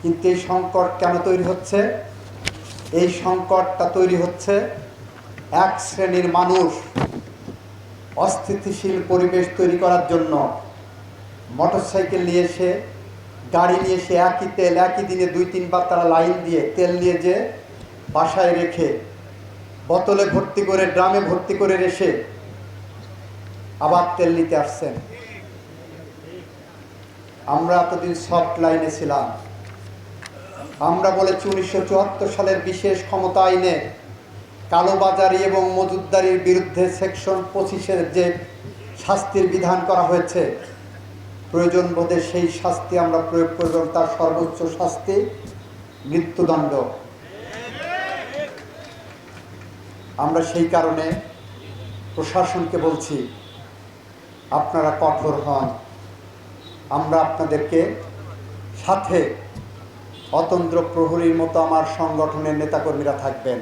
কিন্তু এই সংকট কেন তৈরি হচ্ছে? এই সংকটটা তৈরি হচ্ছে এক শ্রেণীর মানুষ অস্থিতিশীল পরিবেশ তৈরি করার জন্য মোটরসাইকেল নিয়ে এসে, গাড়ি নিয়ে এসে একই তেল একই দিনে 2-3 বার তারা লাইন দিয়ে তেল নিয়ে যে বাসায় রেখে বোতলে ভর্তি করে, ড্রামে ভর্তি করে রেখে আবার তেল নিতে আসছেন। আমরা এতদিন সফট লাইনে ছিলাম। আমরা বলেছি 1974 সালের বিশেষ ক্ষমতা আইনে কালোবাজারি এবং মজুতদারির বিরুদ্ধে সেকশন 25-এর যে শাস্তির বিধান করা হয়েছে, প্রয়োজন বোধে সেই শাস্তি আমরা প্রয়োগ করব। তার সর্বোচ্চ শাস্তি মৃত্যুদণ্ড। আমরা সেই কারণে প্রশাসনকে বলছি, আপনারা কঠোর হন। আমরা আপনাদেরকে সাথে অতন্দ্র প্রহরীর মতো আমার সংগঠনের নেতাকর্মীরা থাকবেন।